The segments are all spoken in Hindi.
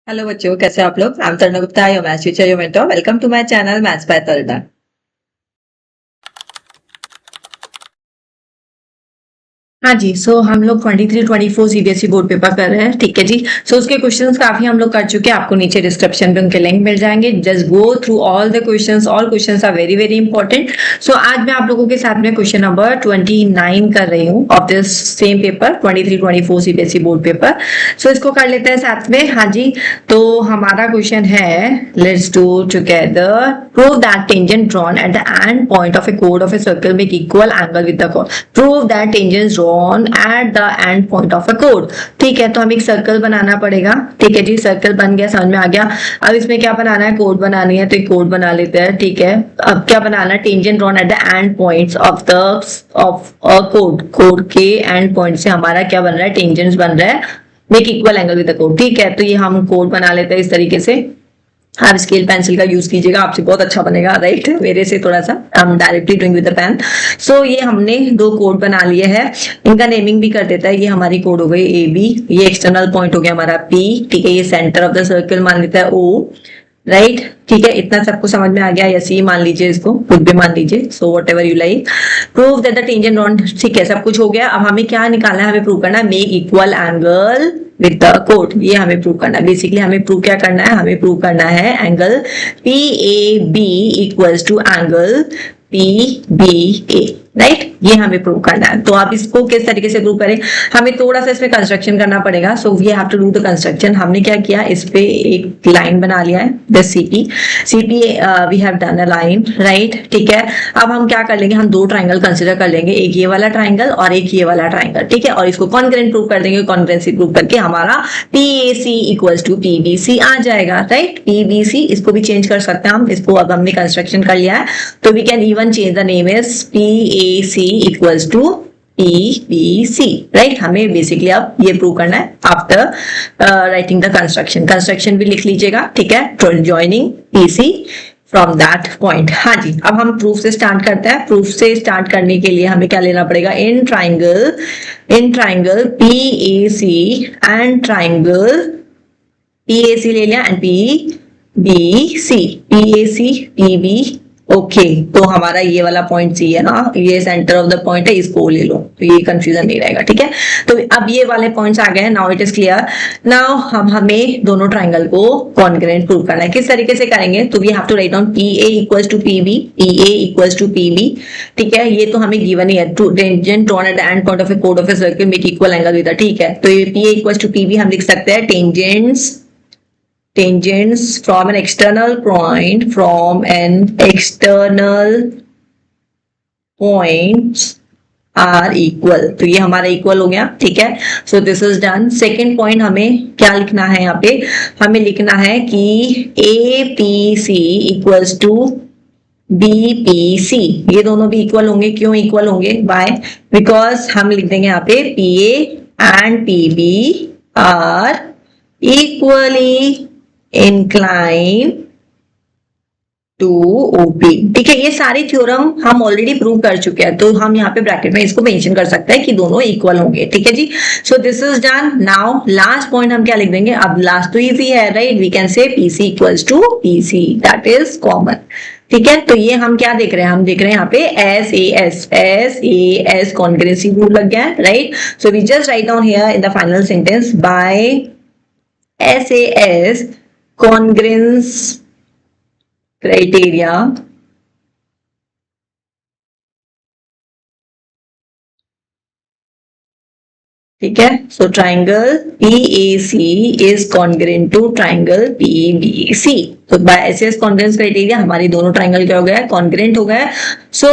हेलो बच्चों, कैसे आप लोग। I am Tarun Gupta, your maths teacher, your mentor. Welcome to my channel maths by Tarun. हाँ जी, हम लोग 23-24 सीबीएसई बोर्ड पेपर कर रहे हैं, ठीक है जी। उसके क्वेश्चंस काफी हम लोग कर चुके हैं, आपको नीचे डिस्क्रिप्शन पे उनके लिंक मिल जाएंगे। Just go through all the questions, all questions are very very important. आज मैं आप लोगों के साथ में क्वेश्चन नंबर 29 कर रही हूँ of this same paper 23-24 CBSE board paper. इसको कर लेते हैं साथ में। हाँ जी, तो हमारा क्वेश्चन है, let's do together. Prove that tangent drawn at the end point of a कोड of a circle make equal angle with the code. Prove that tangents drawn at the end point of a code. ठीक है, तो हमें एक सर्कल बनाना पड़ेगा। ठीक है जी, सर्कल बन गया, समझ में आ गया। अब इसमें क्या बनाना है, कोड बनानी है, तो एक कोड बना लेते हैं। ठीक है, अब क्या बनाना है, tangent drawn at the and points of a code के एंड पॉइंट से हमारा क्या बन रहा है, टेंजेंट्स बन रहा है, make equal angle with the code. ठीक है, तो ये हम कोड बना लेते हैं इस तरीके से। आप स्केल पेंसिल का यूज कीजिएगा, आपसे बहुत अच्छा बनेगा, राइट। मेरे से थोड़ा सा हम directly drawing with the pen. ये हमने दो कोड बना लिए हैं, इनका नेमिंग भी कर देता है। ये हमारी कोड हो गई ए बी, ये एक्सटर्नल पॉइंट हो गया हमारा पी, ठीक है। ये सेंटर ऑफ द सर्कल मान लेता है ओ, राइट। ठीक है, इतना सबको समझ में आ गया। ऐसे ही मान लीजिए, इसको खुद भी मान लीजिए। What ever you like. Prove that the tangent drawn, ठीक है, सब कुछ हो गया। अब हमें क्या निकालना है, हमें प्रूव करना है make equal angle with the code. ये हमें प्रूव करना है। बेसिकली हमें प्रूव क्या करना है, हमें प्रूव करना है angle P A B equals to angle P B A, right. ये हमें प्रूव करना है। तो आप इसको किस तरीके से प्रूव करें, हमें थोड़ा सा इसमें कंस्ट्रक्शन करना पड़ेगा। We have to do the construction. हमने क्या किया, इस पे एक लाइन बना लिया है, the CP we have done a line, right. ठीक है, अब हम क्या कर लेंगे, हम दो ट्राइंगल कंसिडर कर लेंगे, एक ये वाला ट्राइंगल और एक ये वाला ट्राइंगल, ठीक है। और इसको कॉन्ग्रुएंट प्रूव कर देंगे। कॉन्ग्रुएंसी प्रूव करके हमारा PAC इक्वल्स टू PBC आ जाएगा, राइट। PBC, इसको भी चेंज कर सकते हैं हम। इसको अब हमने कंस्ट्रक्शन कर लिया है, तो we can even change the name is PAC equals to PBC, right. हमें बेसिकली अब ये प्रूव करना है आफ्टर राइटिंग द कंस्ट्रक्शन भी लिख लीजिएगा, ठीक है। Joining PC from that point. हाँ जी, अब हम प्रूफ से स्टार्ट करते हैं। प्रूफ से स्टार्ट करने के लिए हमें क्या लेना पड़ेगा, in triangle PAC and triangle PAC ले लिया and PBC, PAC PB, okay. तो हमारा ये वाला पॉइंट सी है ना, ये सेंटर ऑफ द पॉइंट है, इसको ले लो, तो ये कंफ्यूजन नहीं रहेगा, ठीक है। तो अब ये वाले पॉइंट्स आ गए हैं, now it is clear. Now हम हमें दोनों ट्राइंगल को कॉन्ग्रुएंट प्रूव करना है। किस तरीके से करेंगे, तो we have to write down PA equals to PB, PA equals to PB, ठीक है। ये तो हमें गिवन ही है, tangent drawn at the end point of a कोड of a circle make equal angle with, ठीक है। तो ये PA इक्वल्स टू PB हम लिख सकते हैं, tangents from an external point are equal। तो ये हमारा इक्वल हो गया, ठीक है। सो this is done. Second point हमें क्या लिखना है, यहाँ पे हमें लिखना है कि APC इक्वल्स टू BPC, ये दोनों भी इक्वल होंगे। क्यों इक्वल होंगे, बाय बिकॉज हम लिख देंगे यहाँ पे PA and PB are equally inclined to OP, ठीक है। ये सारी थ्योरम हम ऑलरेडी प्रूव कर चुके हैं, तो हम यहाँ पे ब्रैकेट में इसको मेंशन कर सकते हैं कि दोनों इक्वल होंगे, ठीक है जी। So this is done. Now last point हम क्या लिख देंगे, अब लास्ट तो इजी है, right. We can say PC equals to PC, that is common, ठीक है। तो ये हम क्या देख रहे हैं, हम देख रहे हैं यहाँ पे SAS कॉन्ग्रुएंसी रूल लग गया है, right. So we just write down here in the final sentence by SAS congruence criteria ठीक है। सो triangle PAC is congruent to triangle PBC। तो बाय SS कॉन्ग्रुएंस क्राइटेरिया हमारी दोनों ट्राइंगल क्या हो गया, कॉन्ग्रुएंट हो गया। सो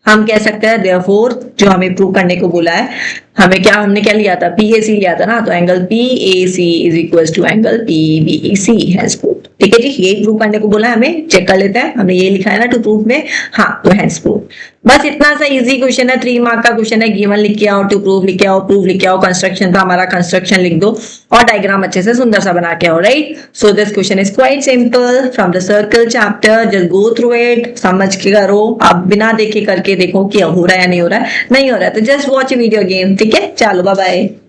हम कह सकते हैं देयरफॉर जो हमें प्रूव करने को बोला है, हमने क्या लिया था, PAC लिया था ना, तो angle PAC is equal to angle PBC has proved, ठीक है जी। यही प्रूव करने को बोला है, हमें चेक कर लेते हैं। हमने ये लिखा है ना टू प्रूव में, हाँ, तो हैज प्रूव्ड। बस इतना सा इजी क्वेश्चन है, 3 मार्क का क्वेश्चन है। गिवन लिख के आओ, टू प्रूव लिख के आओ, प्रूव लिख के आओ, कंस्ट्रक्शन था हमारा, कंस्ट्रक्शन लिख दो और डायग्राम अच्छे से सुंदर सा बना के आओ, right. So this question is quite simple from the circle chapter. Just go through it, समझ के करो। आप बिना देखे करके देखो कि हो रहा है या नहीं हो रहा है। नहीं हो रहा है तो जस्ट वॉच वीडियो अगेन, ठीक है। चलो बाय बाय।